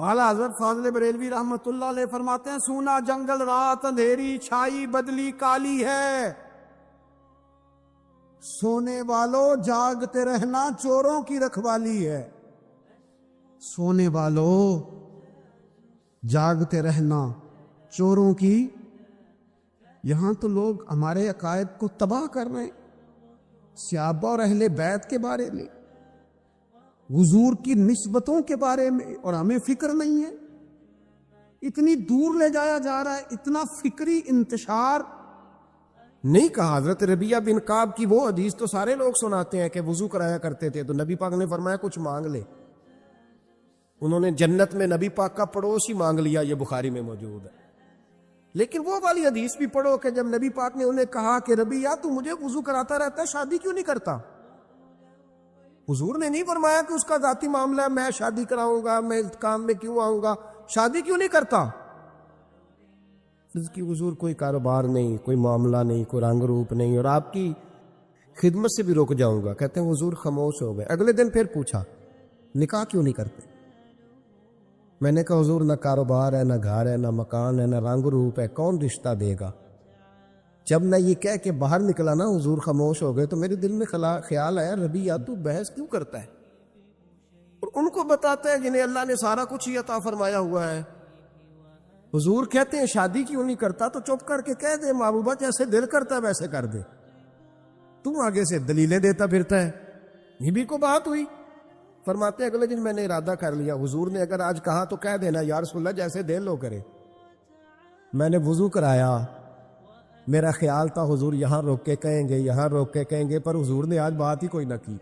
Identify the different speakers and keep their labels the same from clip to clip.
Speaker 1: اعلیٰ حضرت فاضل بریلوی رحمۃ اللہ علیہ فرماتے ہیں سونا جنگل رات اندھیری چھائی بدلی کالی ہے، سونے والوں جاگتے رہنا چوروں کی رکھوالی ہے۔ سونے والوں جاگتے رہنا چوروں کی، یہاں تو لوگ ہمارے عقائد کو تباہ کر رہے ہیں، صحابہ اور اہل بیت کے بارے میں، حضور کی نسبتوں کے بارے میں، اور ہمیں فکر نہیں ہے۔ اتنی دور لے جایا جا رہا ہے، اتنا فکری انتشار نہیں کہا۔ حضرت ربیعہ بن کعب کی وہ حدیث تو سارے لوگ سناتے ہیں کہ وضو کرایا کرتے تھے تو نبی پاک نے فرمایا کچھ مانگ لے، انہوں نے جنت میں نبی پاک کا پڑوس ہی مانگ لیا، یہ بخاری میں موجود ہے۔ لیکن وہ والی حدیث بھی پڑھو کہ جب نبی پاک نے انہیں کہا کہ ربیعہ تو مجھے وضو کراتا رہتا ہے، شادی کیوں نہیں کرتا؟ حضور نے نہیں فرمایا کہ اس کا ذاتی معاملہ ہے، میں شادی کراؤں گا، میں اس کام میں کیوں آؤں گا، شادی کیوں نہیں کرتا؟ اس کی حضور کوئی کاروبار نہیں، کوئی معاملہ نہیں، کوئی رنگ روپ نہیں، اور آپ کی خدمت سے بھی رک جاؤں گا۔ کہتے ہیں حضور خاموش ہو گئے۔ اگلے دن پھر پوچھا نکاح کیوں نہیں کرتے؟ میں نے کہا حضور نہ کاروبار ہے، نہ گھر ہے، نہ مکان ہے، نہ رنگ روپ ہے، کون رشتہ دے گا؟ جب میں یہ کہہ کے باہر نکلا نا حضور خاموش ہو گئے، تو میرے دل میں خیال آیا ربیعہ تو بحث کیوں کرتا ہے؟ اور ان کو بتاتا ہے جنہیں اللہ نے سارا کچھ ہی عطا فرمایا ہوا ہے۔ حضور کہتے ہیں شادی کیوں نہیں کرتا؟ تو چپ کر کے کہہ دے محبوبہ جیسے دل کرتا ہے ویسے کر دے، تم آگے سے دلیلیں دیتا پھرتا ہے۔ یہ بھی کو بات ہوئی۔ فرماتے ہیں اگلے دن میں نے ارادہ کر لیا، حضور نے اگر آج کہا تو کہہ دینا یا رسول اللہ جیسے دل لو کرے۔ میں نے وضو کرایا، میرا خیال تھا حضور یہاں روک کے کہیں گے، یہاں روک کے کہیں گے، پر حضور نے آج بات ہی کوئی نہ کی۔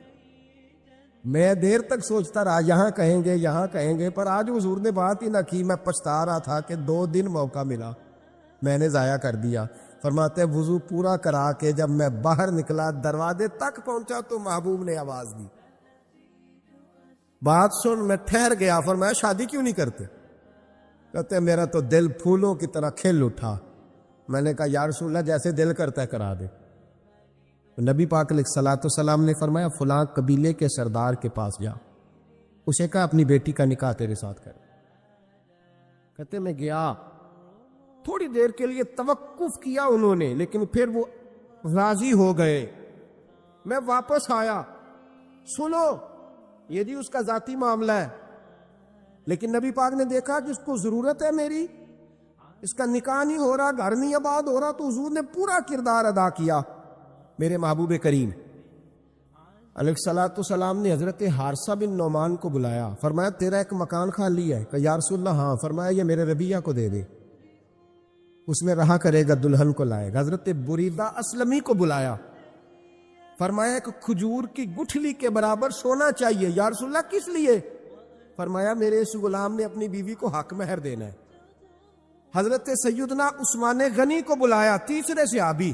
Speaker 1: میں دیر تک سوچتا رہا یہاں کہیں گے، یہاں کہیں گے، پر آج حضور نے بات ہی نہ کی۔ میں پچھتا رہا تھا کہ 2 دن موقع ملا، میں نے ضائع کر دیا۔ فرماتے ہیں وضو پورا کرا کے جب میں باہر نکلا، دروازے تک پہنچا تو محبوب نے آواز دی، بات سن۔ میں ٹھہر گیا، فرمایا شادی کیوں نہیں کرتے؟ کہتے ہیں میرا تو دل پھولوں کی طرح کھل اٹھا۔ میں نے کہا یا رسول اللہ جیسے دل کرتا ہے کرا دے۔ نبی پاک علیہ الصلوۃ والسلام نے فرمایا فلاں قبیلے کے سردار کے پاس جا، اسے کہا اپنی بیٹی کا نکاح تیرے ساتھ کر۔ کہتے میں گیا، تھوڑی دیر کے لیے توقف کیا انہوں نے، لیکن پھر وہ راضی ہو گئے۔ میں واپس آیا، سنو یہ جی اس کا ذاتی معاملہ ہے، لیکن نبی پاک نے دیکھا کہ اس کو ضرورت ہے میری، اس کا نکاح نہیں ہو رہا، گھر نہیں آباد ہو رہا، تو حضور نے پورا کردار ادا کیا۔ میرے محبوب کریم علیہ الصلوۃ والسلام نے حضرت حارثہ بن نعمان کو بلایا، فرمایا تیرا ایک مکان خالی ہے؟ کہ یا رسول اللہ ہاں۔ فرمایا یہ میرے ربیعہ کو دے دے، اس میں رہا کرے گا، دلہن کو لائے گا۔ حضرت بریدہ اسلمی کو بلایا، فرمایا ایک کھجور کی گٹھلی کے برابر سونا چاہیے۔ یا رسول اللہ کس لیے؟ فرمایا میرے اس غلام نے اپنی بیوی کو حق مہر دینا ہے۔ حضرت سیدنا عثمان غنی کو بلایا، تیسرے صحابی،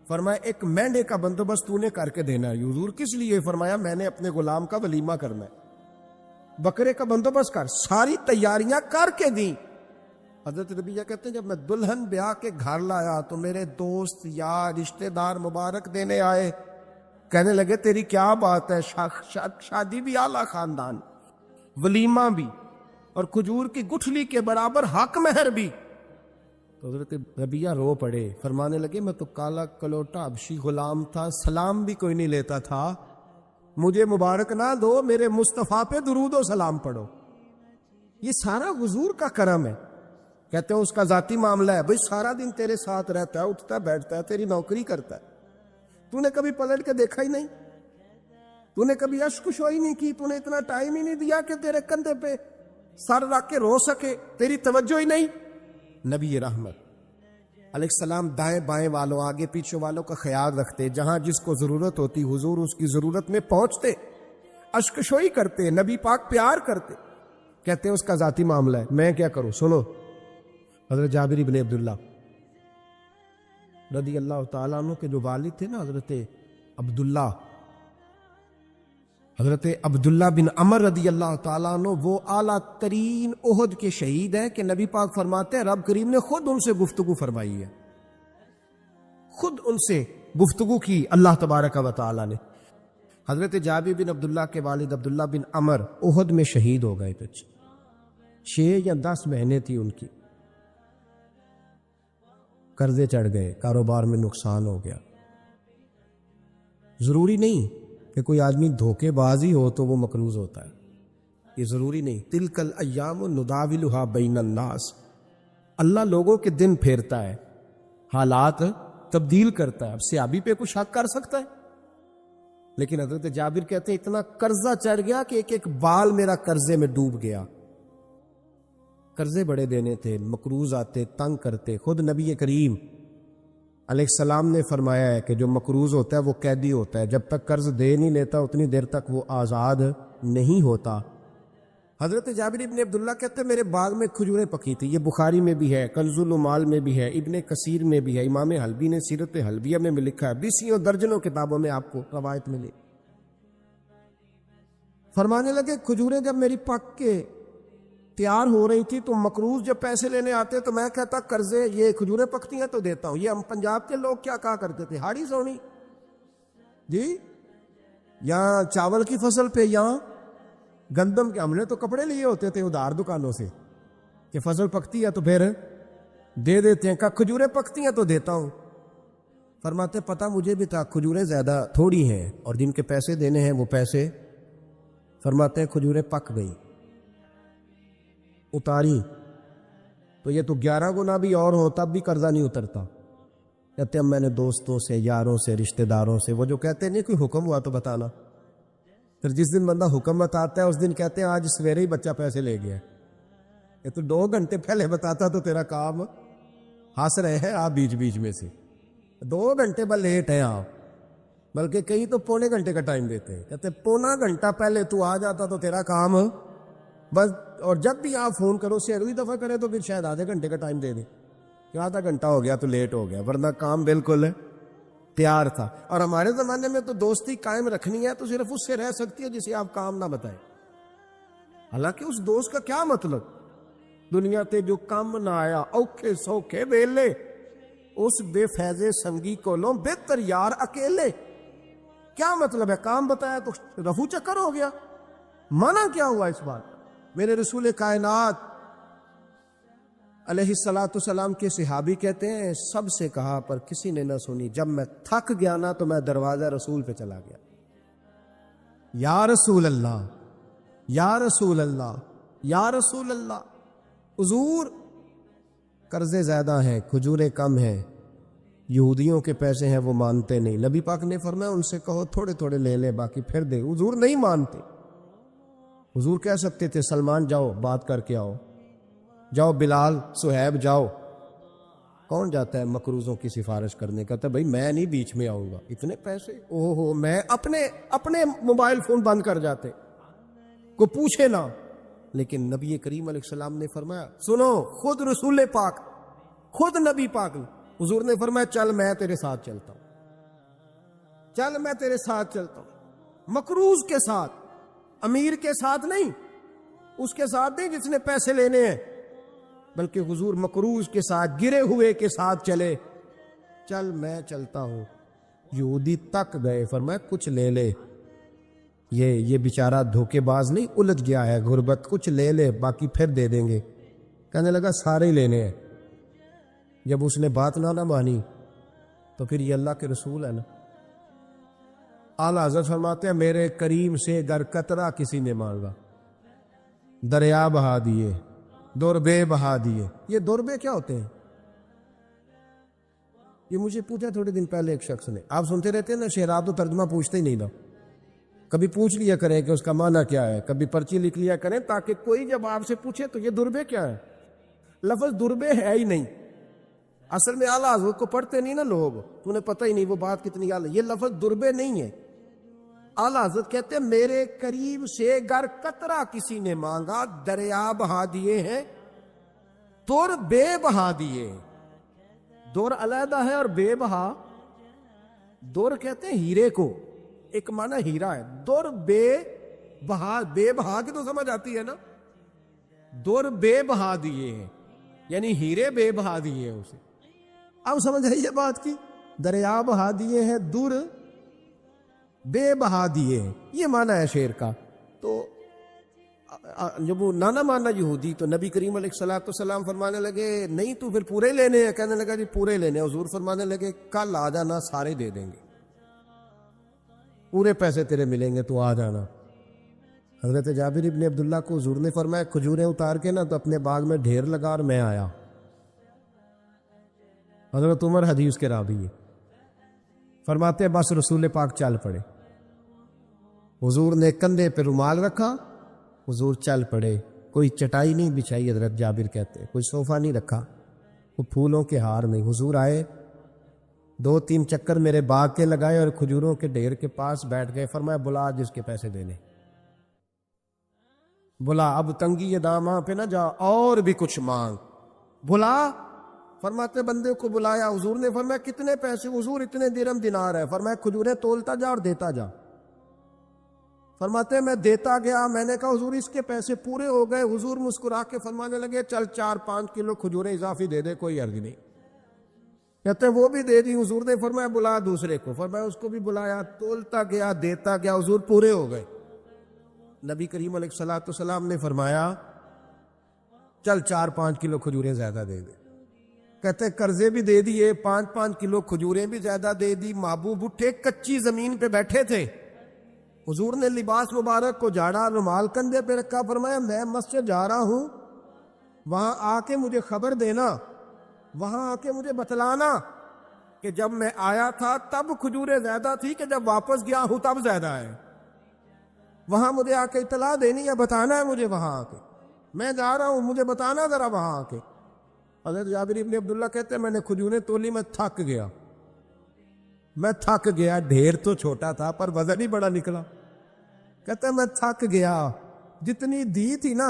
Speaker 1: فرمایا ایک مینڈے کا بندوبست تو نے کر کے دینا ہے۔ حضور کس لیے؟ فرمایا میں نے اپنے غلام کا ولیمہ کرنا ہے، بکرے کا بندوبست کر۔ ساری تیاریاں کر کے دیں۔ حضرت ربیعہ کہتے ہیں جب میں دلہن بیاہ کے گھر لایا تو میرے دوست یار رشتہ دار مبارک دینے آئے، کہنے لگے تیری کیا بات ہے، شادی بھی اعلیٰ خاندان، ولیمہ بھی، اور کھجور کی گٹھلی کے برابر حق مہر بھی۔ تو حضرت ربیعہ رو پڑے، فرمانے لگے میں تو کالا کلوٹا حبشی غلام تھا، سلام بھی کوئی نہیں لیتا تھا، مجھے مبارک نہ دو، میرے مصطفیٰ پہ درود و سلام پڑھو۔ یہ سارا حضور کا کرم ہے۔ کہتے ہیں اس کا ذاتی معاملہ ہے، بھئی سارا دن تیرے ساتھ رہتا ہے، اٹھتا ہے بیٹھتا ہے، تیری نوکری کرتا ہے، تو نے کبھی پلٹ کے دیکھا ہی نہیں، تو نے کبھی اشک شوئی نہیں کی، تو نے اتنا ٹائم ہی نہیں دیا کہ تیرے کندھے پہ سر رکھ کے رو سکے، تیری توجہ ہی نہیں۔ نبی رحمت علیہ السلام دائیں بائیں والوں، آگے پیچھے والوں کا خیال رکھتے، جہاں جس کو ضرورت ہوتی حضور اس کی ضرورت میں پہنچتے، اشک شوئی کرتے، نبی پاک پیار کرتے۔ کہتے ہیں اس کا ذاتی معاملہ ہے، میں کیا کروں؟ سنو، حضرت جابر بن عبداللہ رضی اللہ تعالیٰ عنہ کے جو والد تھے نا حضرت عبداللہ بن عمر رضی اللہ تعالیٰ عنہ، وہ اعلیٰ ترین احد کے شہید ہیں کہ نبی پاک فرماتے ہیں رب کریم نے خود ان سے گفتگو فرمائی ہے، خود ان سے گفتگو کی اللہ تبارک و تعالیٰ نے۔ حضرت جابر بن عبداللہ کے والد عبداللہ بن عمر احد میں شہید ہو گئے تھے، 6 یا 10 مہینے تھی ان کی، قرضے چڑھ گئے، کاروبار میں نقصان ہو گیا۔ ضروری نہیں کہ کوئی آدمی دھوکے باز ہی ہو تو وہ مقروض ہوتا ہے، یہ ضروری نہیں۔ تلک الایام نداولھا بین الناس، اللہ لوگوں کے دن پھیرتا ہے، حالات تبدیل کرتا ہے۔ اب صحابی پہ کچھ شک کر سکتا ہے؟ لیکن حضرت جابر کہتے ہیں اتنا قرضہ چڑھ گیا کہ ایک ایک بال میرا قرضے میں ڈوب گیا۔ قرضے بڑے دینے تھے، مقروض آتے، تنگ کرتے۔ خود نبی کریم علیہ السلام نے فرمایا ہے کہ جو مقروض ہوتا ہے وہ قیدی ہوتا ہے، جب تک قرض دے نہیں لیتا اتنی دیر تک وہ آزاد نہیں ہوتا۔ حضرت جابر ابن عبداللہ کہتے ہیں میرے باغ میں کھجوریں پکی تھی، یہ بخاری میں بھی ہے، کنز العمال میں بھی ہے، ابن کثیر میں بھی ہے، امام حلبی نے سیرت حلبیہ میں بھی لکھا ہے، بیسیوں درجنوں کتابوں میں آپ کو روایت ملی۔ فرمانے لگے کھجوریں جب میری پک کے تیار ہو رہی تھی تو مقروض جب پیسے لینے آتے تو میں کہتا قرضے یہ کھجوریں پکتی ہیں تو دیتا ہوں۔ یہ ہم پنجاب کے لوگ کیا کہا کرتے تھے، ہاڑی سونی جی، یہاں چاول کی فصل پہ، یہاں گندم کے، ہم نے تو کپڑے لیے ہوتے تھے ادھار دکانوں سے کہ فصل پکتی ہے تو پھر دے دیتے ہیں، کہ کھجوریں پکتی ہیں تو دیتا ہوں۔ فرماتے پتہ مجھے بھی تھا کھجوریں زیادہ تھوڑی ہیں اور جن کے پیسے دینے ہیں وہ پیسے، فرماتے ہیں کھجوریں پک گئی، اتاری تو یہ تو 11 گنا بھی اور ہو تب بھی قرضہ نہیں اترتا۔ کہتے ہیں میں نے دوستوں سے، یاروں سے، رشتہ داروں سے، وہ جو کہتے ہیں نہیں کوئی حکم ہوا تو بتانا، پھر جس دن بندہ حکم بتاتا ہے اس دن کہتے ہیں آج سویرے ہی بچہ پیسے لے گیا، یہ تو 2 گھنٹے پہلے بتاتا تو تیرا کام ہنس رہے ہیں آپ بیچ بیچ میں سے، 2 گھنٹے بس لیٹ ہیں آپ، بلکہ کئی تو پونے گھنٹے کا ٹائم دیتے ہیں، کہتے پونا گھنٹہ پہلے تو آ جاتا تو تیرا کام بس۔ اور جب بھی آپ فون کرو سے اگلی دفعہ کریں تو پھر شاید آدھے گھنٹے کا ٹائم دے دیں کہ آدھا گھنٹہ ہو گیا تو لیٹ ہو گیا، ورنہ کام بالکل تیار تھا۔ اور ہمارے زمانے میں تو دوستی قائم رکھنی ہے تو صرف اس سے رہ سکتی ہے جسے آپ کام نہ بتائیں، حالانکہ اس دوست کا کیا مطلب، دنیا تے جو کام نہ آیا اوکھے سوکھے ویلے، اس بے فیضے سنگی کولوں بہتر یار اکیلے۔ کیا مطلب ہے، کام بتایا تو رفو چکر ہو گیا، منع کیا ہوا اس بات؟ میرے رسول کائنات علیہ السلام کے صحابی کہتے ہیں سب سے کہا پر کسی نے نہ سنی، جب میں تھک گیا نا تو میں دروازہ رسول پہ چلا گیا، یا رسول اللہ، یا رسول اللہ، یا رسول اللہ، حضور قرضے زیادہ ہیں، کھجوریں کم ہیں، یہودیوں کے پیسے ہیں وہ مانتے نہیں۔ نبی پاک نے فرمایا ان سے کہو تھوڑے تھوڑے لے لے باقی پھر دے، حضور نہیں مانتے۔ حضور کہہ سکتے تھے سلمان جاؤ بات کر کے آؤ، جاؤ بلال، صہیب جاؤ، کون جاتا ہے مقروضوں کی سفارش کرنے؟ کہتا ہے بھائی میں نہیں بیچ میں آؤں گا، اتنے پیسے اوہ ہو، میں اپنے موبائل فون بند کر جاتے، کو پوچھے نہ۔ لیکن نبی کریم علیہ السلام نے فرمایا سنو، خود رسول پاک، خود نبی پاک نے، حضور نے فرمایا چل میں تیرے ساتھ چلتا ہوں، چل میں تیرے ساتھ چلتا ہوں، مقروض کے ساتھ، امیر کے ساتھ نہیں، اس کے ساتھ نہیں جس نے پیسے لینے ہیں، بلکہ حضور مقروض کے ساتھ، گرے ہوئے کے ساتھ چلے، چل میں چلتا ہوں۔ یہودی تک گئے، فرمایا کچھ لے لے، یہ بیچارہ دھوکے باز نہیں الجھ گیا ہے، غربت، کچھ لے لے باقی پھر دے دیں گے۔ کہنے لگا سارے ہی لینے ہیں۔ جب اس نے بات نہ مانی تو پھر یہ اللہ کے رسول ہے نا۔ اعلیٰ حضرت فرماتے ہیں میرے کریم سے گر قطرہ کسی نے مانگا، دریا بہا دیے، دوربے بہا دیے۔ یہ دوربے کیا ہوتے ہیں؟ یہ مجھے پوچھا تھوڑے دن پہلے ایک شخص نے، آپ سنتے رہتے ہیں نا شعر، آپ تو ترجمہ پوچھتے ہی نہیں نا، کبھی پوچھ لیا کریں کہ اس کا معنی کیا ہے، کبھی پرچی لکھ لیا کریں تاکہ کوئی جب آپ سے پوچھے تو یہ دوربے کیا ہے۔ لفظ دوربے ہے ہی نہیں، اصل میں اعلیٰ حضرت کو پڑھتے نہیں نا لوگ، تو انہیں پتہ ہی نہیں وہ بات کتنی اعلیٰ، یہ لفظ دوربے نہیں ہے۔ اعلیٰ حضرت کہتے ہیں میرے قریب سے گر قطرہ کسی نے مانگا، دریا بہا دیے ہیں، دور بے بہا دیے۔ دور علیحدہ ہے اور بے بہا، دور کہتے ہیں ہیرے کو، ایک معنی ہیرا ہے، دور بے بہا، بے بہا کی تو سمجھ آتی ہے نا، دور بے بہا دیے ہیں یعنی ہیرے بے بہا دیے ہیں اسے۔ اب سمجھ آئی یہ بات کی، دریا بہا دیے ہیں، دور بے بہا دیے ہیں، یہ معنی ہے شعر کا۔ تو جب وہ نانا مانا یہودی، تو نبی کریم علیہ الصلوۃ والسلام فرمانے لگے نہیں تو پھر پورے لینے ہیں؟ کہنے لگا جی پورے لینے ہیں۔ حضور فرمانے لگے کل آ جانا، سارے دے دیں گے، پورے پیسے تیرے ملیں گے، تو آ جانا۔ حضرت جابر ابن عبداللہ کو حضور نے فرمایا کھجوریں اتار کے نا تو اپنے باغ میں ڈھیر لگا اور میں آیا۔ حضرت عمر حدیث کے راوی ہے، فرماتے ہیں بس رسول پاک چل پڑے، حضور نے کندھے پہ رومال رکھا، حضور چل پڑے، کوئی چٹائی نہیں بچھائی، حضرت جابر کہتے ہیں کوئی صوفہ نہیں رکھا، وہ پھولوں کے ہار نہیں۔ حضور آئے، 2-3 چکر میرے باغ کے لگائے اور کھجوروں کے ڈھیر کے پاس بیٹھ گئے۔ فرمایا بلا جس کے پیسے دینے، بلا، اب تنگی یہ داماں پہ نہ جا، اور بھی کچھ مانگ، بلا۔ فرماتے بندے کو بلایا، حضور نے فرمایا کتنے پیسے؟ حضور اتنے درہم دینار ہے۔ فرمایا کھجوریں تولتا جا اور دیتا جا۔ فرماتے میں دیتا گیا، میں نے کہا حضور اس کے پیسے پورے ہو گئے۔ حضور مسکرا کے فرمانے لگے چل 4-5 کلو کھجوریں اضافی دے دے، کوئی عرض نہیں۔ کہتے ہیں وہ بھی دے دی۔ حضور نے فرمایا بلا دوسرے کو، فرمایا اس کو بھی بلایا، تولتا گیا، دیتا گیا، حضور پورے ہو گئے۔ نبی کریم علیہ الصلوۃ والسلام نے فرمایا چل 4-5 کلو کھجوریں زیادہ دے دے۔ کہتے ہیں قرضے بھی دے دیے، 5-5 کلو کھجوریں بھی زیادہ دے دی۔ محبوب اٹھے، کچی زمین پہ بیٹھے تھے، حضور نے لباس مبارک کو جھاڑا، رومال کندھے پہ رکھا، فرمایا میں مسجد جا رہا ہوں، وہاں آ کے مجھے خبر دینا، وہاں آ کے مجھے بتلانا کہ جب میں آیا تھا تب کھجوریں زیادہ تھی کہ جب واپس گیا ہوں تب زیادہ ہے۔ وہاں مجھے آ کے اطلاع دینی ہے، بتانا ہے مجھے، وہاں آ کے میں جا رہا ہوں، مجھے بتانا ذرا وہاں آ کے۔ حضرت جابر ابن عبداللہ کہتے ہیں میں نے کھجوریں تولی، میں تھک گیا، میں تھک گیا، ڈھیر تو چھوٹا تھا پر وزن ہی بڑا نکلا۔ کہتے ہیں میں تھک گیا، جتنی دی تھی نا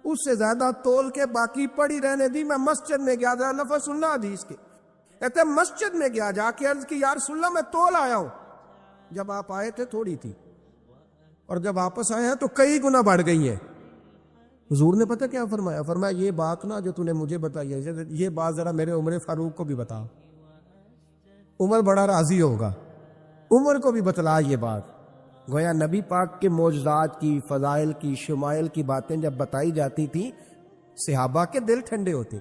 Speaker 1: اس سے زیادہ تول کے باقی پڑی رہنے دی۔ میں مسجد میں گیا، ذرا لفظ سننا حدیث کے، کہتے ہیں مسجد میں گیا، جا کے عرض کی یا رسول اللہ میں تول آیا ہوں، جب آپ آئے تھے تھوڑی تھی اور جب واپس آئے ہیں تو کئی گنا بڑھ گئی ہے۔ حضور نے پتہ کیا فرمایا؟ فرمایا یہ بات نا جو تو نے مجھے بتائی ہے، یہ بات ذرا میرے عمر فاروق کو بھی بتا، عمر بڑا راضی ہوگا، عمر کو بھی بتلا یہ بات۔ گویا نبی پاک کے معجزات کی، فضائل کی، شمائل کی باتیں جب بتائی جاتی تھی صحابہ کے دل ٹھنڈے ہوتے۔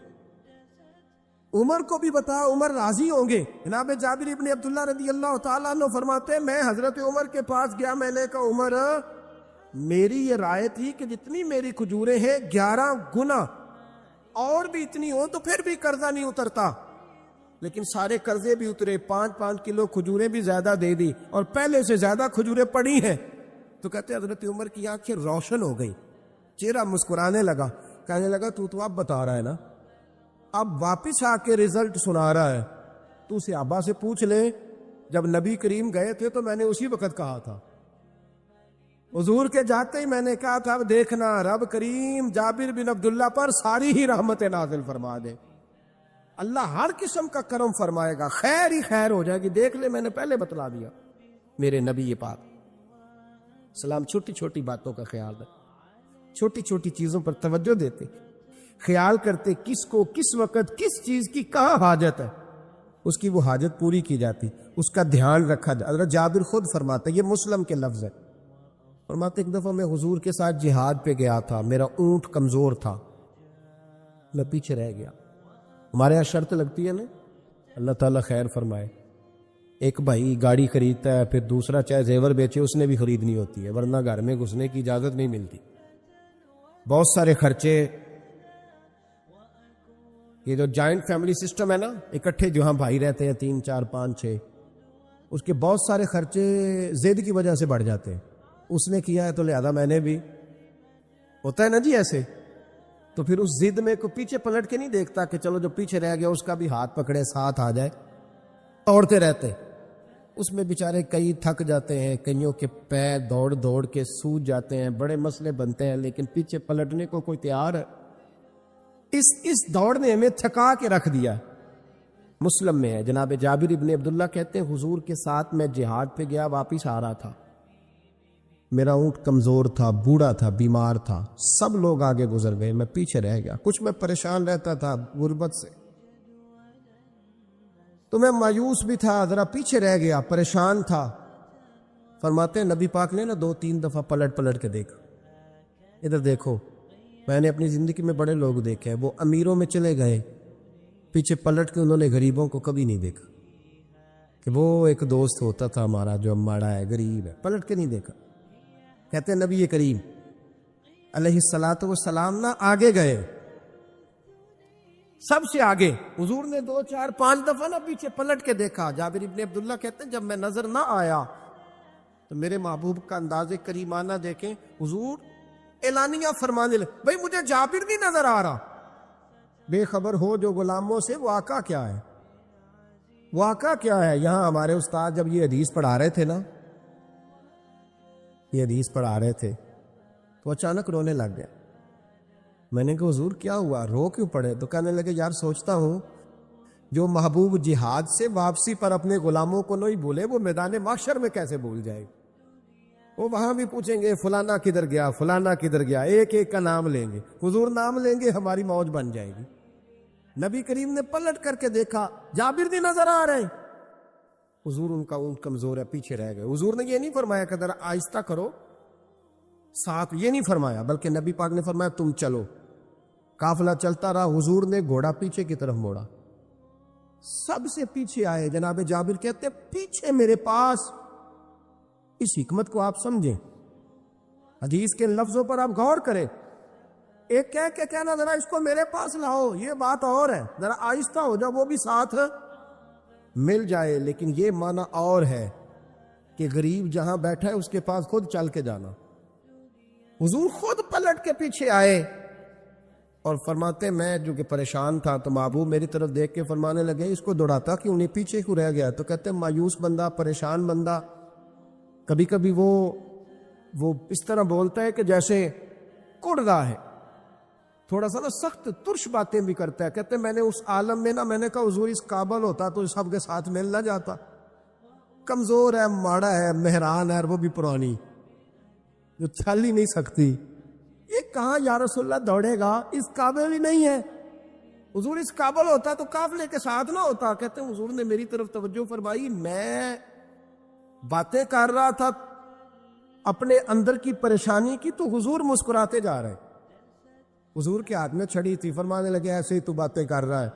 Speaker 1: عمر کو بھی بتا، عمر راضی ہوں گے۔ جناب جابر ابن عبداللہ رضی اللہ تعالیٰ عنہ فرماتے ہیں میں حضرت عمر کے پاس گیا، میں نے کہا عمر میری یہ رائے تھی کہ جتنی میری کھجوریں ہیں 11 گنا اور بھی اتنی ہوں تو پھر بھی قرضہ نہیں اترتا، لیکن سارے قرضے بھی اترے، 5-5 کلو کھجوریں بھی زیادہ دے دی اور پہلے سے زیادہ کھجوریں پڑی ہیں۔ تو کہتے حضرت عمر کی آنکھیں روشن ہو گئی، چہرہ مسکرانے لگا، کہنے لگا تو اب بتا رہا ہے نا، اب واپس آ کے رزلٹ سنا رہا ہے، تو صحابہ سے پوچھ لے جب نبی کریم گئے تھے تو میں نے اسی وقت کہا تھا، حضور کے جاتے ہی میں نے کہا تھا اب دیکھنا رب کریم جابر بن عبداللہ پر ساری ہی رحمت نازل فرما دے، اللہ ہر قسم کا کرم فرمائے گا، خیر ہی خیر ہو جائے گی، دیکھ لے میں نے پہلے بتلا دیا۔ میرے نبی پاک سلام چھوٹی چھوٹی باتوں کا خیال رکھ، چھوٹی چھوٹی چیزوں پر توجہ دیتے، خیال کرتے کس کو کس وقت کس چیز کی کہاں حاجت ہے، اس کی وہ حاجت پوری کی جاتی، اس کا دھیان رکھا جاتا۔ حضرت جابر خود فرماتے، یہ مسلم کے لفظ ہے، فرماتے ایک دفعہ میں حضور کے ساتھ جہاد پہ گیا تھا، میرا اونٹ کمزور تھا، میں پیچھے رہ گیا۔ ہمارے یہاں شرط لگتی ہے نا، اللہ تعالیٰ خیر فرمائے، ایک بھائی گاڑی خریدتا ہے پھر دوسرا چاہے زیور بیچے اس نے بھی خریدنی ہوتی ہے، ورنہ گھر میں گھسنے کی اجازت نہیں ملتی، بہت سارے خرچے۔ یہ جو جوائنٹ فیملی سسٹم ہے نا، اکٹھے جہاں بھائی رہتے ہیں 3 4 5 6، اس کے بہت سارے خرچے ضد کی وجہ سے بڑھ جاتے ہیں، اس نے کیا ہے تو لہذا میں نے بھی، ہوتا ہے نا جی ایسے، تو پھر اس ضد میں کو پیچھے پلٹ کے نہیں دیکھتا کہ چلو جو پیچھے رہ گیا اس کا بھی ہاتھ پکڑے ساتھ آ جائے، دوڑتے رہتے، اس میں بیچارے کئی تھک جاتے ہیں، کئیوں کے پیر دوڑ دوڑ کے سوج جاتے ہیں، بڑے مسئلے بنتے ہیں، لیکن پیچھے پلٹنے کو کوئی تیار ہے؟ اس دوڑ نے ہمیں تھکا کے رکھ دیا۔ مسلم میں ہے، جناب جابر ابن عبداللہ کہتے ہیں حضور کے ساتھ میں جہاد پہ گیا، واپس آ رہا تھا، میرا اونٹ کمزور تھا، بوڑھا تھا، بیمار تھا، سب لوگ آگے گزر گئے، میں پیچھے رہ گیا، کچھ میں پریشان رہتا تھا غربت سے، تو میں مایوس بھی تھا، ذرا پیچھے رہ گیا، پریشان تھا۔ فرماتے ہیں نبی پاک نے نا 2-3 دفعہ پلٹ کے دیکھا، ادھر دیکھو، میں نے اپنی زندگی میں بڑے لوگ دیکھے ہیں، وہ امیروں میں چلے گئے، پیچھے پلٹ کے انہوں نے غریبوں کو کبھی نہیں دیکھا کہ وہ ایک دوست ہوتا تھا ہمارا جو ماڑا ہے، غریب ہے، پلٹ کے نہیں دیکھا۔ کہتے ہیں نبی کریم علیہ الصلاۃ والسلام نہ آگے گئے، سب سے آگے۔ حضور نے 2 4 5 دفعہ نہ پیچھے پلٹ کے دیکھا۔ جابر ابن عبداللہ کہتے ہیں جب میں نظر نہ آیا تو میرے محبوب کا انداز کریمانہ دیکھیں، حضور اعلانیہ فرمانے لگے، بھئی مجھے جابر نہیں نظر آ رہا۔ بے خبر ہو جو غلاموں سے، واقعہ کیا ہے؟ واقعہ کیا ہے؟ یہاں ہمارے استاد جب یہ حدیث پڑھا رہے تھے نا، یہ حدیث پڑھا رہے تھے تو اچانک رونے لگ گئے۔ میں نے کہا حضور کیا ہوا، رو کیوں پڑے؟ تو کہنے لگے یار سوچتا ہوں جو محبوب جہاد سے واپسی پر اپنے غلاموں کو نہیں بھولے، وہ میدان محشر میں کیسے بھول جائے؟ وہ وہاں بھی پوچھیں گے فلانا کدھر گیا، فلانا کدھر گیا، ایک ایک کا نام لیں گے۔ حضور نام لیں گے، ہماری موج بن جائے گی۔ نبی کریم نے پلٹ کر کے دیکھا، جابر نہیں نظر آ رہے۔ حضور ان کا اونٹ کمزور ہے، پیچھے رہ گئے۔ حضور نے یہ نہیں فرمایا کہ ذرا آہستہ کرو ساتھ، یہ نہیں فرمایا، بلکہ نبی پاک نے فرمایا تم چلو۔ قافلہ چلتا رہا، حضور نے گھوڑا پیچھے کی طرف موڑا، سب سے پیچھے آئے۔ جناب جابر کہتے پیچھے میرے پاس۔ اس حکمت کو آپ سمجھیں، حدیث کے لفظوں پر آپ غور کریں۔ ایک کہہ کے کہنا ذرا اس کو میرے پاس لاؤ، یہ بات اور ہے، ذرا آہستہ ہو جاؤ، وہ بھی ساتھ مل جائے۔ لیکن یہ معنی اور ہے کہ غریب جہاں بیٹھا ہے اس کے پاس خود چل کے جانا۔ حضور خود پلٹ کے پیچھے آئے اور فرماتے میں جو کہ پریشان تھا تو محبوب میری طرف دیکھ کے فرمانے لگے اس کو دوڑاتا کیوں نہیں، پیچھے کیوں رہ گیا؟ تو کہتے ہیں مایوس بندہ، پریشان بندہ کبھی کبھی وہ اس طرح بولتا ہے کہ جیسے کڑ رہا ہے، تھوڑا سا نا سخت ترش باتیں بھی کرتا ہے۔ کہتے ہیں میں نے اس عالم میں نا، میں نے کہا حضور اس قابل ہوتا تو سب کے ساتھ مل نہ جاتا، کمزور ہے، ماڑا ہے، مہران ہے، اور وہ بھی پرانی جو چل ہی نہیں سکتی، یہ کہاں یا رسول اللہ دوڑے گا، اس قابل ہی نہیں ہے۔ حضور اس قابل ہوتا تو قافلے کے ساتھ نہ ہوتا۔ کہتے ہیں حضور نے میری طرف توجہ فرمائی، میں باتیں کر رہا تھا اپنے اندر کی پریشانی کی تو حضور مسکراتے جا رہے۔ حضور کے ہاتھ میں چھڑی تھی، فرمانے لگے ایسے ہی تو باتیں کر رہا ہے۔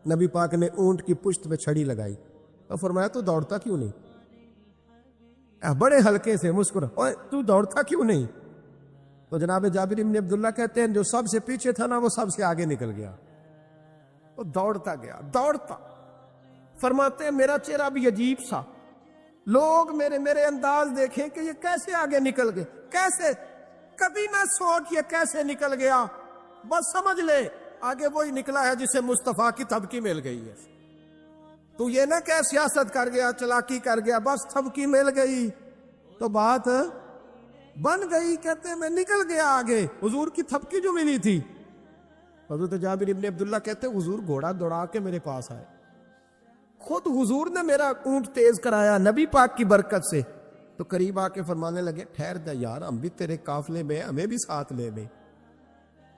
Speaker 1: نبی پاک نے اونٹ کی پشت پہ چھڑی لگائی اور فرمایا تو دوڑتا کیوں نہیں؟ بڑے ہلکے سے مسکرا، اوے تو دوڑتا کیوں نہیں؟ تو جناب جابر ابن عبداللہ کہتے ہیں جو سب سے پیچھے تھا نا وہ سب سے آگے نکل گیا، وہ دوڑتا گیا، دوڑتا۔ فرماتے ہیں میرا چہرہ بھی عجیب سا، لوگ میرے انداز دیکھیں کہ یہ کیسے آگے نکل گئے، کیسے، کبھی نہ سوچ یہ کیسے نکل گیا، بس سمجھ لے آگے وہی نکلا ہے جسے مصطفیٰ کی تھبکی مل گئی ہے۔ تو یہ نہ کہ سیاست کر گیا، چلاکی کر گیا، بس تھبکی مل گئی تو بات بن گئی۔ کہتے ہیں میں نکل گیا آگے، حضور کی تھبکی جو ملی تھی۔ حضرت جابر ابن عبداللہ کہتے ہیں حضور گھوڑا دوڑا کے میرے پاس آئے، خود حضور نے میرا اونٹ تیز کرایا نبی پاک کی برکت سے۔ تو قریب آ کے فرمانے لگے ٹھہر جا یار، ہم بھی تیرے قافلے میں، ہمیں بھی ساتھ لے لے۔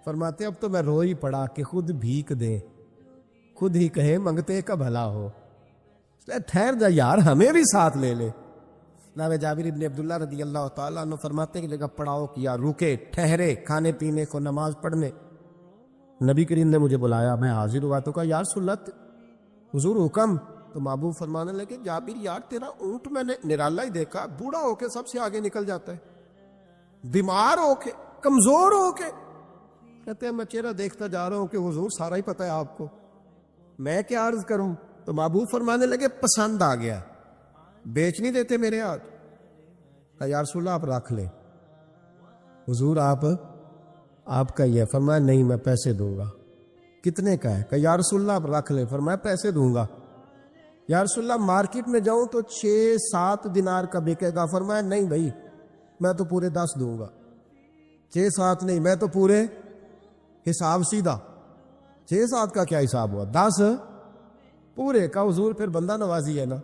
Speaker 1: فرماتے اب تو میں رو ہی پڑا کہ خود بھیک دے، خود ہی کہے منگتے کا بھلا ہو، ٹھہر جا یار ہمیں بھی ساتھ لے لے۔ جناب جابر ابن عبداللہ رضی اللہ تعالیٰ عنہ فرماتے ہیں کہ جگہ پڑاؤ کیا، رکے، ٹھہرے کھانے پینے کو، نماز پڑھنے۔ نبی کریم نے مجھے بلایا، میں حاضر ہوا تو کہا یا رسول اللہ حضور حکم؟ تو محبوب فرمانے لگے جابر یار تیرا اونٹ میں نے نرالا ہی دیکھا، بوڑھا ہو کے سب سے آگے نکل جاتا ہے، بیمار ہو کے، کمزور ہو کے۔ کہتے ہیں میں چہرہ دیکھتا جا رہا ہوں کہ حضور سارا ہی پتہ ہے آپ کو، میں کیا عرض کروں؟ تو محبوب فرمانے لگے پسند آ گیا، بیچ نہیں دیتے میرے ہاتھ؟ کہا یا رسول اللہ آپ رکھ لیں۔ حضور آپ کا یہ؟ فرمایا نہیں میں پیسے دوں گا۔ کتنے کا ہے؟ کہا یا رسول اللہ آپ رکھ لیں۔ فرمایا پیسے دوں گا۔ یا رسول اللہ مارکیٹ میں جاؤں تو 6-7 دینار کا بکے گا۔ فرمایا نہیں بھائی میں تو پورے 10 دوں گا۔ 6-7 نہیں، میں تو پورے حساب سیدھا، 6-7 کا کیا حساب ہوا، 10 پورے کا۔ حضور پھر بندہ نوازی ہے نا،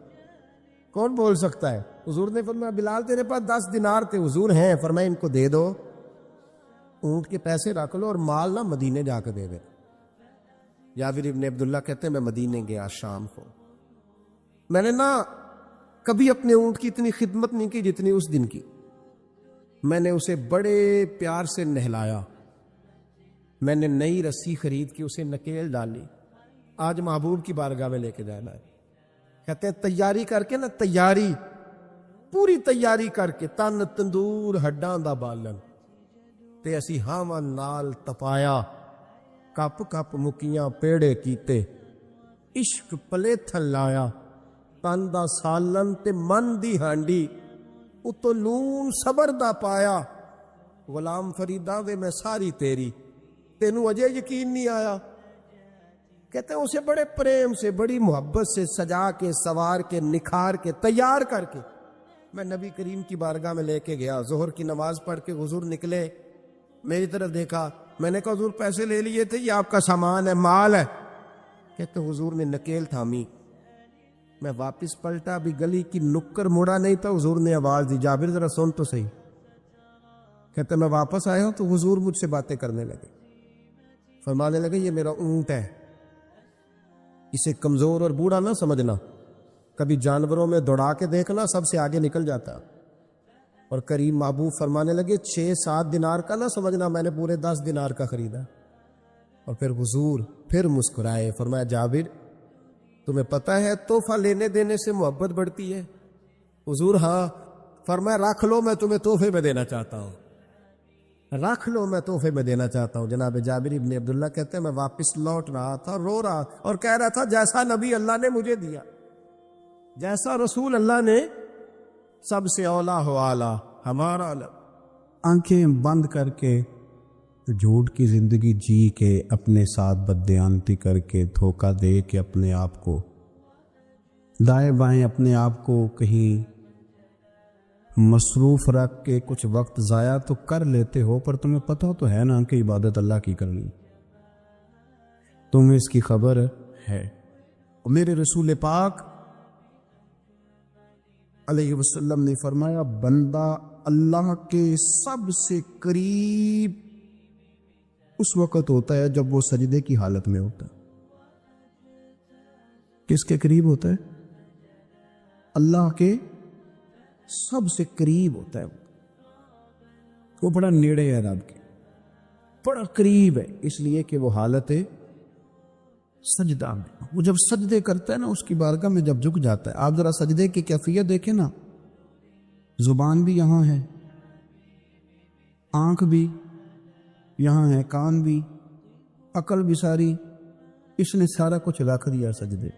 Speaker 1: کون بول سکتا ہے؟ حضور نے فرمایا بلال تیرے پاس 10 دینار تھے؟ حضور ہیں۔ فرمایا ان کو دے دو، اونٹ کے پیسے رکھ لو اور مال نہ مدینے جا کے دے دے۔ جابر ابن عبداللہ کہتے ہیں میں مدینے گیا شام کو، میں نے نا کبھی اپنے اونٹ کی اتنی خدمت نہیں کی جتنی اس دن کی۔ میں نے اسے بڑے پیار سے نہلایا، میں نے نئی رسی خرید کے اسے نکیل ڈالی، آج محبوب کی بارگاہ میں لے کے جانا ہے۔ کہتے ہیں تیاری کر کے نا، تیاری پوری تیاری کر کے، تن تندور ہڈاں دا بالن تے اسی ہاواں نال تپایا، کپ کپ مکیاں پیڑے کیتے، عشق پلے تھن لایا، تن دا سالن تے من دی ہانڈی، اتو نون صبر دا پایا، غلام فریدا وے میں ساری تیری، تینوں اجے یقین نہیں آیا۔ کہتے ہیں اسے بڑے پریم سے، بڑی محبت سے سجا کے، سوار کے، نکھار کے، تیار کر کے میں نبی کریم کی بارگاہ میں لے کے گیا۔ ظہر کی نماز پڑھ کے حضور نکلے، میری طرف دیکھا، میں نے کہا حضور پیسے لے لیے تھے، یہ آپ کا سامان ہے، مال ہے؟ کہتے حضور نے نکیل تھامی، میں واپس پلٹا، ابھی گلی کی نکر مڑا نہیں تھا، حضور نے آواز دی، جابر ذرا سن تو صحیح۔ کہتے میں واپس آیا ہوں تو حضور مجھ سے باتیں کرنے لگے، فرمانے لگے یہ میرا اونٹ ہے، اسے کمزور اور بوڑھا نہ سمجھنا، کبھی جانوروں میں دوڑا کے دیکھنا، سب سے آگے نکل جاتا۔ اور کریم محبوب فرمانے لگے 6-7 دینار کا نہ سمجھنا، میں نے پورے 10 دینار کا خریدا۔ اور پھر حضور پھر مسکرائے، فرمایا جابر تمہیں پتہ ہے تحفہ لینے دینے سے محبت بڑھتی ہے؟ حضور ہاں۔ فرمایا رکھ لو، میں تمہیں تحفے میں دینا چاہتا ہوں، رکھ لو، میں تحفے میں دینا چاہتا ہوں۔ جناب جابر ابن عبداللہ کہتے ہیں میں واپس لوٹ رہا تھا، رو رہا اور کہہ رہا تھا جیسا نبی اللہ نے مجھے دیا، جیسا رسول اللہ نے، سب سے اولا ہو اعلیٰ ہمارا علم۔
Speaker 2: آنکھیں بند کر کے جھوٹ کی زندگی جی کے، اپنے ساتھ بددیانتی کر کے، دھوکہ دے کے اپنے آپ کو دائیں بائیں، اپنے آپ کو کہیں مصروف رکھ کے کچھ وقت ضائع تو کر لیتے ہو، پر تمہیں پتہ تو ہے نا کہ عبادت اللہ کی کرنی، تمہیں اس کی خبر ہے۔ اور میرے رسول پاک علیہ وسلم نے فرمایا بندہ اللہ کے سب سے قریب اس وقت ہوتا ہے جب وہ سجدے کی حالت میں ہوتا ہے۔ کس کے قریب ہوتا ہے؟ اللہ کے سب سے قریب ہوتا ہے، وہ بڑا نیڑے ہے رب کے، بڑا قریب ہے، اس لیے کہ وہ حالت سجدہ میں، وہ جب سجدے کرتا ہے نا، اس کی بارگاہ میں جب جھک جاتا ہے۔ آپ ذرا سجدے کی کیفیت دیکھیں نا، زبان بھی یہاں ہے، آنکھ بھی یہاں ہے، کان بھی، عقل بھی ساری، اس نے سارا کچھ رکھ دیا سجدے۔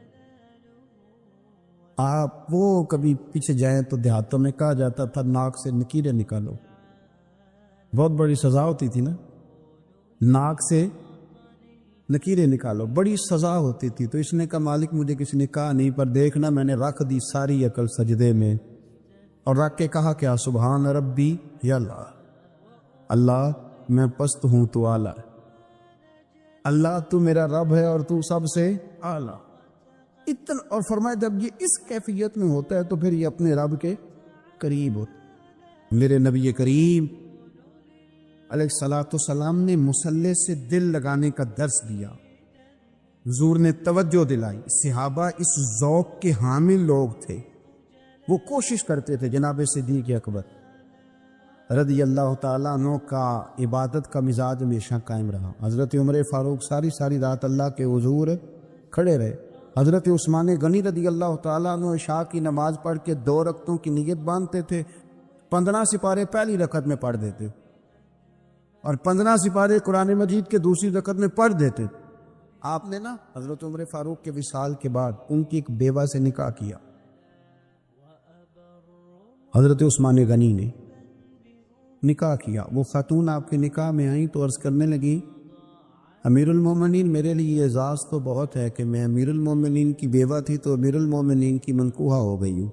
Speaker 2: آپ وہ کبھی پیچھے جائیں تو دیہاتوں میں کہا جاتا تھا ناک سے نکیریں نکالو، بہت بڑی سزا ہوتی تھی نا، ناک سے نکیریں نکالو، بڑی سزا ہوتی تھی۔ تو اس نے کہا مالک مجھے کسی نے کہا نہیں، پر دیکھنا میں نے رکھ دی ساری عقل سجدے میں، اور رکھ کے کہا کیا سبحان ربی یا اللہ، اللہ میں پست ہوں تو اعلیٰ، اللہ تو میرا رب ہے اور تو سب سے اعلیٰ اتنا۔ اور فرمایا جب یہ اس کیفیت میں ہوتا ہے تو پھر یہ اپنے رب کے قریب ہوتا ہے۔ میرے نبی کریم علیہ الصلاۃ والسلام نے مصلی سے دل لگانے کا درس دیا، حضور نے توجہ دلائی، صحابہ اس ذوق کے حامل لوگ تھے، وہ کوشش کرتے تھے۔ جناب صدیق اکبر رضی اللہ تعالیٰ عنہ کا عبادت کا مزاج ہمیشہ قائم رہا۔ حضرت عمر فاروق ساری رات اللہ کے حضور کھڑے رہے۔ حضرت عثمان غنی رضی اللہ تعالیٰ عنہ عشاء کی نماز پڑھ کے 2 رکعتوں کی نیت باندھتے تھے، 15 سپارے پہلی رکعت میں پڑھ دیتے اور 15 سپارے قرآن مجید کے دوسری رکعت میں پڑھ دیتے۔ آپ نے نا حضرت عمر فاروق کے وصال کے بعد ان کی ایک بیوہ سے نکاح کیا، حضرت عثمان غنی نے نکاح کیا۔ وہ خاتون آپ کے نکاح میں آئیں تو عرض کرنے لگی امیر المومنین میرے لیے اعزاز تو بہت ہے کہ میں امیر المومنین کی بیوہ تھی تو امیر المومنین کی منکوحہ ہو گئی ہوں،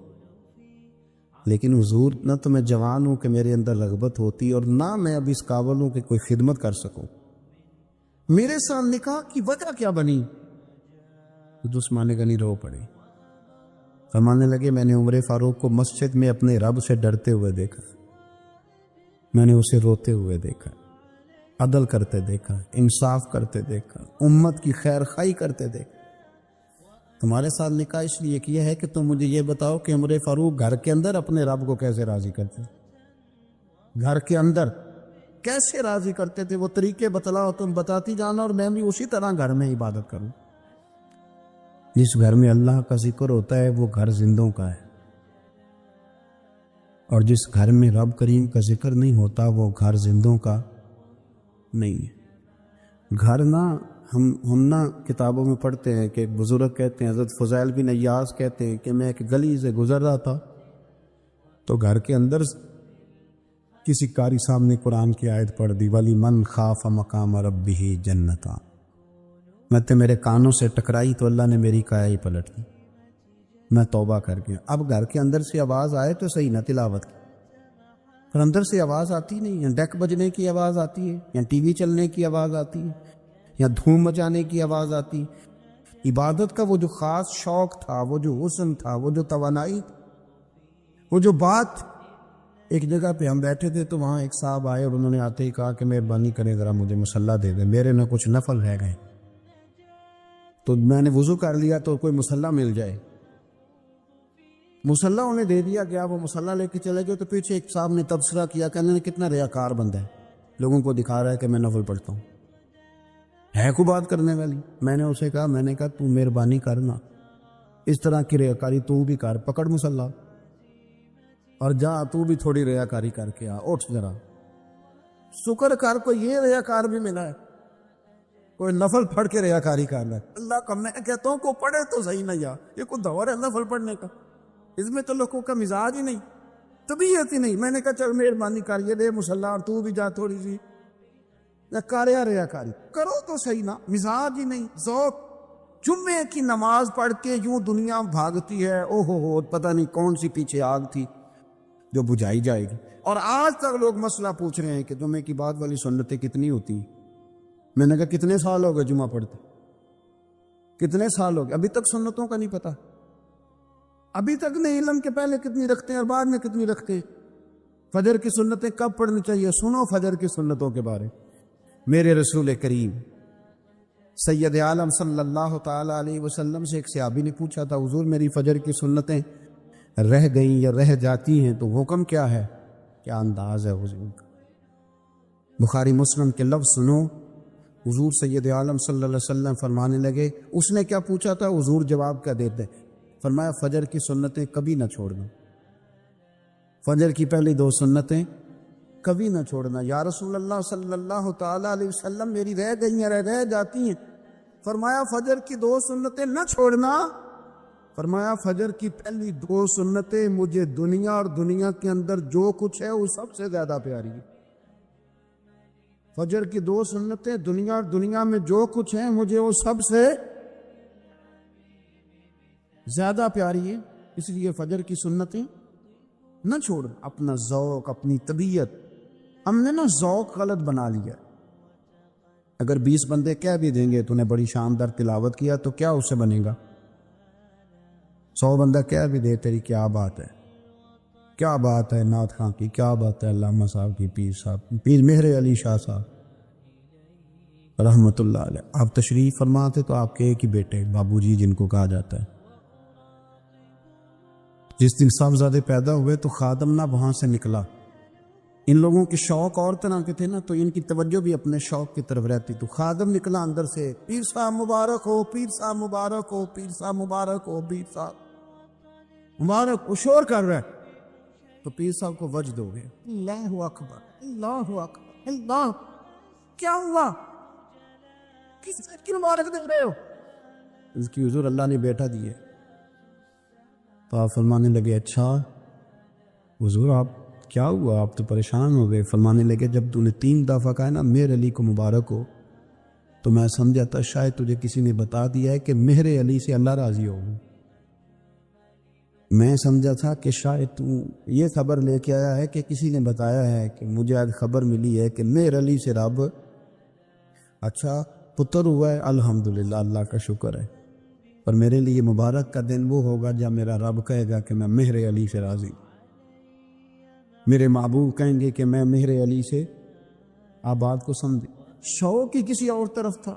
Speaker 2: لیکن حضور نہ تو میں جوان ہوں کہ میرے اندر رغبت ہوتی اور نہ میں اب اس قابل ہوں کہ کوئی خدمت کر سکوں، میرے ساتھ نکاح کی وجہ کیا بنی؟ عثمان غنی رو پڑے، فرمانے لگے میں نے عمر فاروق کو مسجد میں اپنے رب سے ڈرتے ہوئے دیکھا، میں نے اسے روتے ہوئے دیکھا، عدل کرتے دیکھا، انصاف کرتے دیکھا، امت کی خیر خواہی کرتے دیکھا۔ تمہارے ساتھ نکاح اس لیے کیا ہے کہ تم مجھے یہ بتاؤ کہ عمر فاروق گھر کے اندر اپنے رب کو کیسے راضی کرتے، گھر کے اندر کیسے راضی کرتے تھے، وہ طریقے بتلاؤ، تم بتاتی جانا اور میں بھی اسی طرح گھر میں عبادت کروں۔ جس گھر میں اللہ کا ذکر ہوتا ہے وہ گھر زندوں کا ہے، اور جس گھر میں رب کریم کا ذکر نہیں ہوتا وہ گھر زندوں کا نہیں ہے۔ گھر نہ ہم نہ کتابوں میں پڑھتے ہیں کہ بزرگ کہتے ہیں، حضرت فضیل بن ایاز کہتے ہیں کہ میں ایک گلی سے گزر رہا تھا تو گھر کے اندر کسی قاری صاحب نے قرآن کی آیت پڑھ دی، ولی من خاف مقام ربہ جنتا، میں تو میرے کانوں سے ٹکرائی تو اللہ نے میری کایا ہی پلٹ دی، میں توبہ کر گیا۔ اب گھر کے اندر سے آواز آئے تو صحیح نہ تلاوت کی، پر اندر سے آواز آتی نہیں ہے، ڈیک بجنے کی آواز آتی ہے، یا ٹی وی چلنے کی آواز آتی ہے، یا دھوم مچانے کی آواز آتی ہے۔ عبادت کا وہ جو خاص شوق تھا، وہ جو حسن تھا، وہ جو توانائی، وہ جو بات۔ ایک جگہ پہ ہم بیٹھے تھے تو وہاں ایک صاحب آئے اور انہوں نے آتے ہی کہا کہ مہربانی کریں ذرا مجھے مصلی دے دیں، میرے نہ کچھ نفل رہ گئے۔ تو میں نے وضو کر لیا تو کوئی مصلی مل جائے، مصلی انہیں دے دیا گیا، وہ مصلی لے کے چلے گئے۔ تو پیچھے ایک صاحب نے تبصرہ کیا، کہنے نے کتنا ریاکار بندہ ہے، لوگوں کو دکھا رہا ہے کہ میں نفل پڑھتا ہوں، ہے کو بات کرنے والی۔ میں نے اسے کہا، میں نے کہا تو مہربانی کرنا، اس طرح کی ریاکاری تو بھی کر، پکڑ مصلی اور جا تو بھی تھوڑی ریاکاری کر کے آ، اٹھ ذرا، شکر کر کوئی یہ ریاکار بھی ملا ہے، کوئی نفل پڑھ کے ریاکاری کر رہا ہے۔ اللہ کا میں کہتا ہوں کو پڑھے تو صحیح نہ، یا یہ کوئی دور ہے نفل پڑھنے کا؟ اس میں تو لوگوں کا مزاج ہی نہیں، طبیعت ہی نہیں۔ میں نے کہا چل مہربانی کر یہ دے مصلی اور تو بھی جا تھوڑی سی کاریا ریاکاری کرو تو صحیح نا، مزاج ہی نہیں، ذوق۔ جمعے کی نماز پڑھ کے یوں دنیا بھاگتی ہے، او ہو پتہ نہیں کون سی پیچھے آگ تھی جو بجھائی جائے گی۔ اور آج تک لوگ مسئلہ پوچھ رہے ہیں کہ جمعے کی بعد والی سنتیں کتنی ہوتی ہیں۔ میں نے کہا کتنے سال ہو گئے جمعہ پڑھتے، کتنے سال ہو گئے، ابھی تک سنتوں کا نہیں پتہ، ابھی تک نہیں علم کے پہلے کتنی رکھتے ہیں اور بعد میں کتنی رکھتے ہیں۔ فجر کی سنتیں کب پڑھنی چاہیے؟ سنو فجر کی سنتوں کے بارے۔ میرے رسول کریم سید عالم صلی اللہ تعالی علیہ وسلم سے ایک صحابی نے پوچھا تھا، حضور میری فجر کی سنتیں رہ گئیں یا رہ جاتی ہیں تو حکم کیا ہے؟ کیا انداز ہے حضور کا؟ بخاری مسلم کے لفظ سنو، حضور سید عالم صلی اللہ علیہ وسلم فرمانے لگے، اس نے کیا پوچھا تھا؟ حضور جواب کیا دیتے؟ فرمایا فجر کی سنتیں کبھی نہ چھوڑنا، فجر کی پہلی 2 سنتیں کبھی نہ چھوڑنا۔ یا رسول اللہ صلی اللہ تعالی علیہ وسلم میری رہ گئی ہیں، رہ جاتی ہیں۔ فرمایا فجر کی 2 سنتیں نہ چھوڑنا، فرمایا فجر کی پہلی 2 سنتیں مجھے دنیا اور دنیا کے اندر جو کچھ ہے وہ سب سے زیادہ پیاری ہے۔ فجر کی 2 سنتیں دنیا اور دنیا میں جو کچھ ہے مجھے وہ سب سے زیادہ پیاری ہے، اس لیے فجر کی سنتیں نہ چھوڑ۔ اپنا ذوق، اپنی طبیعت، ہم نے نا ذوق غلط بنا لیا۔ اگر 20 بندے کہہ بھی دیں گے تو نے بڑی شاندار تلاوت کیا تو کیا اس سے بنے گا؟ 100 بندہ کہہ بھی دے تیری کیا بات ہے، کیا بات ہے نعت خاں کی، کیا بات ہے علامہ صاحب کی، پیر صاحب، پیر مہر علی شاہ صاحب رحمۃ اللہ علیہ۔ آپ تشریف فرماتے تو آپ کے ایک ہی بیٹے بابو جی جن کو کہا جاتا ہے، جس دن صاحبزادے پیدا ہوئے تو خادم نہ وہاں سے نکلا۔ ان لوگوں کے شوق اور طرح کے تھے نا، تو ان کی توجہ بھی اپنے شوق کی طرف رہتی، تو خادم نکلا اندر سے، پیر صاحب مبارک ہو، پیر صاحب مبارک ہو، پیر صاحب مبارک ہو، پیر صاحب مبارک، وہ شور کر رہا ہے۔ تو پیر صاحب کو وجد ہو گیا، اللہ اکبر، اللہ اکبر، اللہ، کیا ہوا؟ کس کی مبارک دے رہے ہو؟ اس کی حضور اللہ نے بیٹا دیے۔ تو آپ فرمانے لگے اچھا حضور آپ کیا ہوا، آپ تو پریشان ہو گئے۔ فرمانے لگے جب تو نے 3 دفعہ کہا نا مہر علی کو مبارک ہو تو میں سمجھا تھا شاید تجھے کسی نے بتا دیا ہے کہ مہر علی سے اللہ راضی ہو۔ میں سمجھا تھا کہ شاید تو یہ خبر لے کے آیا ہے کہ کسی نے بتایا ہے کہ مجھے آج خبر ملی ہے کہ مہر علی سے رب اچھا پتر ہوا ہے، الحمدللہ اللہ کا شکر ہے، پر میرے لیے مبارک کا دن وہ ہوگا جب میرا رب کہے گا کہ میں مہر علی سے راضی، میرے محبوب کہیں گے کہ میں مہر علی سے۔ آپ بات کو سمجھے، شوق ہی کسی اور طرف تھا،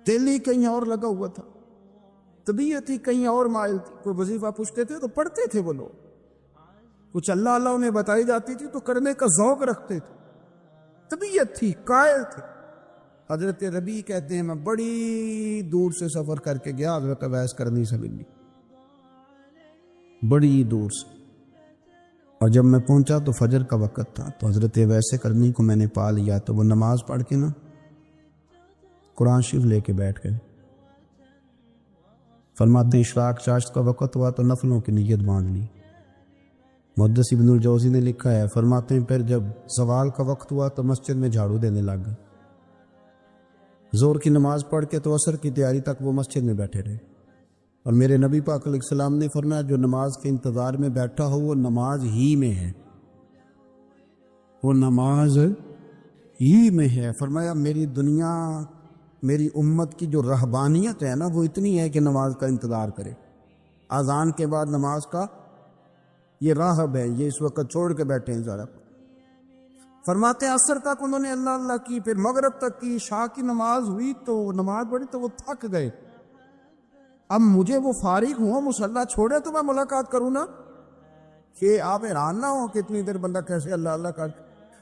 Speaker 2: دل ہی کہیں اور لگا ہوا تھا، طبیعت ہی کہیں اور مائل تھی۔ کوئی وظیفہ پوچھتے تھے تو پڑھتے تھے وہ لوگ، کچھ اللہ اللہ انہیں بتائی جاتی تھی تو کرنے کا ذوق رکھتے تھے، طبیعت تھی، قائل تھے۔ حضرت ربیع کہتے ہیں میں بڑی دور سے سفر کر کے گیا حضرت اویس کرنی سے ملنی، بڑی دور سے، اور جب میں پہنچا تو فجر کا وقت تھا، تو حضرت اویس کرنی کو میں نے پا لیا، تو وہ نماز پڑھ کے نا قرآن شریف لے کے بیٹھ گئے۔ فرماتے ہیں اشراق چاشت کا وقت ہوا تو نفلوں کی نیت باندھ لی۔ محدث ابن الجوزی نے لکھا ہے، فرماتے ہیں پھر جب زوال کا وقت ہوا تو مسجد میں جھاڑو دینے لگ گئے۔ زور کی نماز پڑھ کے تو عصر کی تیاری تک وہ مسجد میں بیٹھے رہے، اور میرے نبی پاک علیہ السلام نے فرمایا جو نماز کے انتظار میں بیٹھا ہو وہ نماز ہی میں ہے، وہ نماز ہی میں ہے۔ فرمایا میری دنیا، میری امت کی جو رہبانیت ہے نا وہ اتنی ہے کہ نماز کا انتظار کرے، اذان کے بعد نماز کا یہ راہب ہے، یہ اس وقت چھوڑ کے بیٹھے ہیں ذرا۔ فرماتے ہیں عصر تک انہوں نے اللہ اللہ کی، پھر مغرب تک کی، عشاء کی نماز ہوئی تو نماز پڑھی تو وہ تھک گئے۔ اب مجھے وہ فارغ ہوں، مصلی چھوڑے تو میں ملاقات کروں نا، کہ آپ حیران نہ ہو کہ اتنی دیر بندہ کیسے اللہ اللہ کر،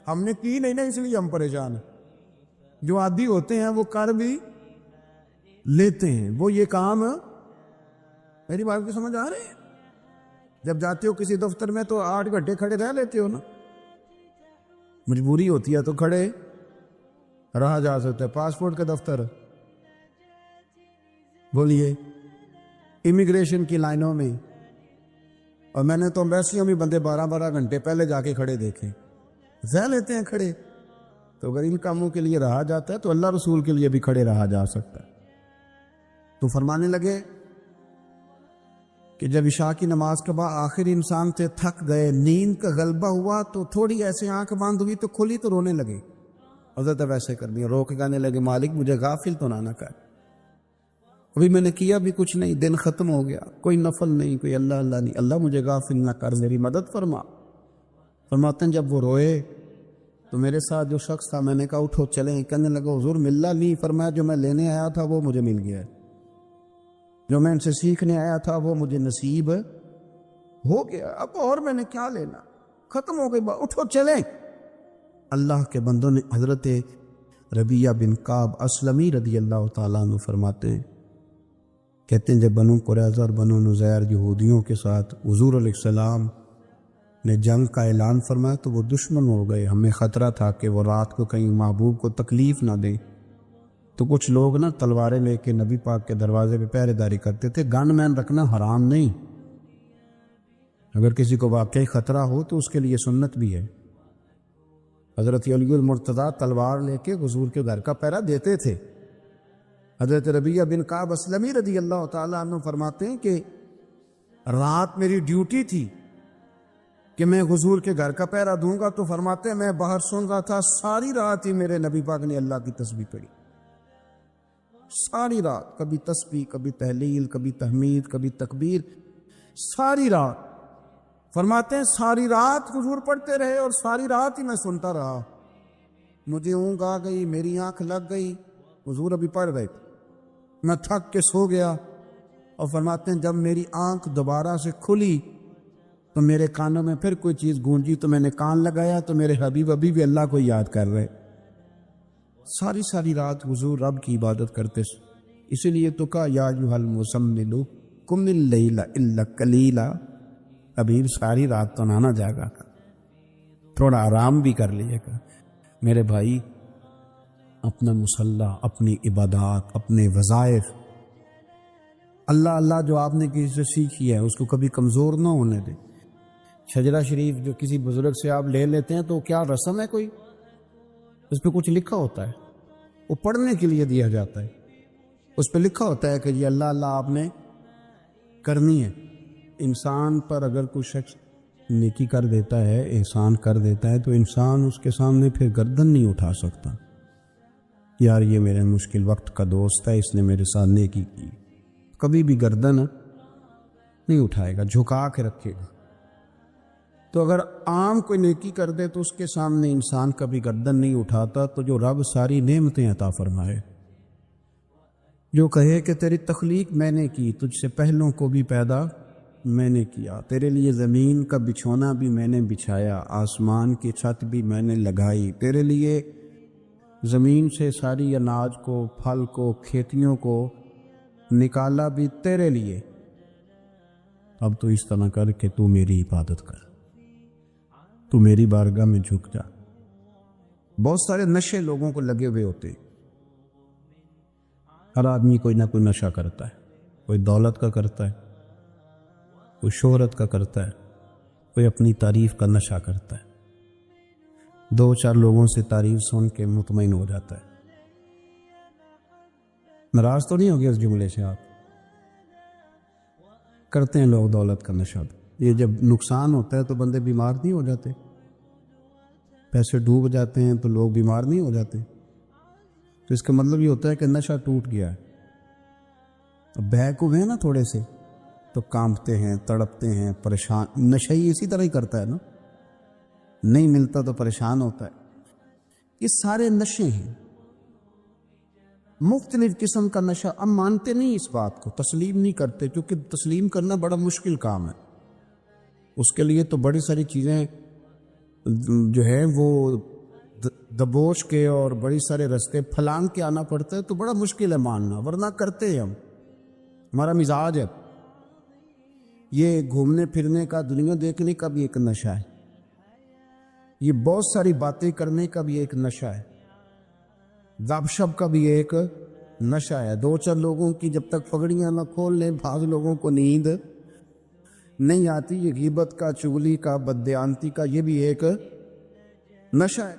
Speaker 2: ہم نے کی نہیں نا اس لیے ہم پریشان ہیں۔ جو عادی ہوتے ہیں وہ کر بھی لیتے ہیں، وہ یہ کام، میری بات کی سمجھ آ رہی ہے؟ جب جاتے ہو کسی دفتر میں تو 8 گھنٹے کھڑے رہ لیتے ہو نا، مجبوری ہوتی ہے تو کھڑے رہا جا سکتا ہے۔ پاسپورٹ کا دفتر، بولیے امیگریشن کی لائنوں میں، اور میں نے تو ایمبیسیوں میں بندے 12 گھنٹے پہلے جا کے کھڑے دیکھے، رہ لیتے ہیں کھڑے۔ تو اگر ان کاموں کے لیے رہا جاتا ہے تو اللہ رسول کے لیے بھی کھڑے رہا جا سکتا ہے۔ تو فرمانے لگے کہ جب عشاء کی نماز کے بعد آخر انسان سے تھک گئے، نیند کا غلبہ ہوا تو تھوڑی ایسے آنکھ بند ہوئی تو کھلی تو رونے لگے۔ حضرت ویسے کر دیا، رو کے کہنے لگے مالک مجھے غافل تو نہ کر، ابھی میں نے کیا بھی کچھ نہیں، دن ختم ہو گیا، کوئی نفل نہیں، کوئی اللہ اللہ نہیں، اللہ مجھے غافل نہ کر، میری مدد فرما۔ فرماتے ہیں جب وہ روئے تو میرے ساتھ جو شخص تھا میں نے کہا اٹھو چلیں، کہنے لگا حضور ملا نہیں، فرمایا جو میں لینے آیا تھا وہ مجھے مل گیا ہے، جو میں ان سے سیکھنے آیا تھا وہ مجھے نصیب ہو گیا، اب اور میں نے کیا لینا، ختم ہو گئی بات، اٹھو چلیں۔ اللہ کے بندوں نے حضرت ربیعہ بن کعب اسلمی رضی اللہ تعالیٰ عنہ فرماتے ہیں، کہتے ہیں جب بنو قریظہ اور بنو نذیر یہودیوں کے ساتھ حضور علیہ السلام نے جنگ کا اعلان فرمایا تو وہ دشمن ہو گئے، ہمیں خطرہ تھا کہ وہ رات کو کہیں محبوب کو تکلیف نہ دیں، تو کچھ لوگ نا تلواریں لے کے نبی پاک کے دروازے پہ پہرے داری کرتے تھے۔ گن مین رکھنا حرام نہیں، اگر کسی کو واقعی خطرہ ہو تو اس کے لیے سنت بھی ہے۔ حضرت علی المرتضیٰ تلوار لے کے حضور کے گھر کا پہرا دیتے تھے۔ حضرت ربیعہ بن کعب اسلمی رضی اللہ تعالیٰ عنہ فرماتے ہیں کہ رات میری ڈیوٹی تھی کہ میں حضور کے گھر کا پہرا دوں گا، تو فرماتے ہیں میں باہر سن رہا تھا، ساری رات ہی میرے نبی پاک نے اللہ کی تسبیح پڑھی، ساری رات، کبھی تسبیح، کبھی تہلیل، کبھی تحمید، کبھی تکبیر، ساری رات۔ فرماتے ہیں ساری رات حضور پڑھتے رہے اور ساری رات ہی میں سنتا رہا، مجھے اونگ آ گئی، میری آنکھ لگ گئی، حضور ابھی پڑھ رہے تھے، میں تھک کے سو گیا، اور فرماتے ہیں جب میری آنکھ دوبارہ سے کھلی تو میرے کانوں میں پھر کوئی چیز گونجی، تو میں نے کان لگایا تو میرے حبیب ابھی بھی اللہ کو یاد کر رہے۔ ساری رات حضور رب کی عبادت کرتے، اسی لیے تو کہا یا ایھا المزمل قم اللیل الا قلیلا، ابھی ساری رات تو نہ جاگا تھا، تھوڑا آرام بھی کر لیے گا۔ میرے بھائی اپنا مصلی، اپنی عبادات، اپنے وظائف، اللہ اللہ جو آپ نے کسی سے سیکھی ہے اس کو کبھی کمزور نہ ہونے دیں۔ شجرہ شریف جو کسی بزرگ سے آپ لے لیتے ہیں تو کیا رسم ہے کوئی؟ اس پہ کچھ لکھا ہوتا ہے، وہ پڑھنے کے لیے دیا جاتا ہے، اس پہ لکھا ہوتا ہے کہ یہ اللہ اللہ آپ نے کرنی ہے۔ انسان پر اگر کوئی شخص نیکی کر دیتا ہے، احسان کر دیتا ہے، تو انسان اس کے سامنے پھر گردن نہیں اٹھا سکتا، یار یہ میرے مشکل وقت کا دوست ہے، اس نے میرے ساتھ نیکی کی، کبھی بھی گردن نہیں اٹھائے گا، جھکا کے رکھے گا۔ تو اگر عام کوئی نیکی کر دے تو اس کے سامنے انسان کبھی گردن نہیں اٹھاتا، تو جو رب ساری نعمتیں عطا فرمائے، جو کہے کہ تیری تخلیق میں نے کی، تجھ سے پہلوں کو بھی پیدا میں نے کیا، تیرے لیے زمین کا بچھونا بھی میں نے بچھایا، آسمان کی چھت بھی میں نے لگائی، تیرے لیے زمین سے ساری اناج کو، پھل کو، کھیتیوں کو نکالا بھی تیرے لیے۔ اب تو اس طرح کر کہ تو میری عبادت کر، تو میری بارگاہ میں جھک جا۔ بہت سارے نشے لوگوں کو لگے ہوئے ہوتے، ہر آدمی کوئی نہ کوئی نشہ کرتا ہے، کوئی دولت کا کرتا ہے، کوئی شہرت کا کرتا ہے، کوئی اپنی تعریف کا نشہ کرتا ہے، دو چار لوگوں سے تعریف سن کے مطمئن ہو جاتا ہے۔ ناراض تو نہیں ہو گیا اس جملے سے؟ آپ کرتے ہیں لوگ دولت کا نشہ، یہ جب نقصان ہوتا ہے تو بندے بیمار نہیں ہو جاتے؟ پیسے ڈوب جاتے ہیں تو لوگ بیمار نہیں ہو جاتے؟ تو اس کا مطلب یہ ہوتا ہے کہ نشہ ٹوٹ گیا ہے۔ اب بہک ہوئے ہیں نا تھوڑے سے تو کانپتے ہیں، تڑپتے ہیں، پریشان۔ نشہ ہی اسی طرح ہی کرتا ہے نا، نہیں ملتا تو پریشان ہوتا ہے۔ یہ سارے نشے ہیں، مختلف قسم کا نشہ۔ اب مانتے نہیں اس بات کو، تسلیم نہیں کرتے، کیونکہ تسلیم کرنا بڑا مشکل کام ہے۔ اس کے لیے تو بڑی ساری چیزیں جو ہے وہ دبوچ کے اور بڑی سارے رستے پھلانگ کے آنا پڑتا ہے، تو بڑا مشکل ہے ماننا، ورنہ کرتے ہیں ہم، ہمارا مزاج ہے۔ یہ گھومنے پھرنے کا، دنیا دیکھنے کا بھی ایک نشہ ہے، یہ بہت ساری باتیں کرنے کا بھی ایک نشہ ہے، گپ شپ کا بھی ایک نشہ ہے۔ دو چار لوگوں کی جب تک پگڑیاں نہ کھول لیں، بعض لوگوں کو نیند نہیں آتی۔ یہ غیبت کا، چغلی کا، بددیانتی کا، یہ بھی ایک نشہ ہے۔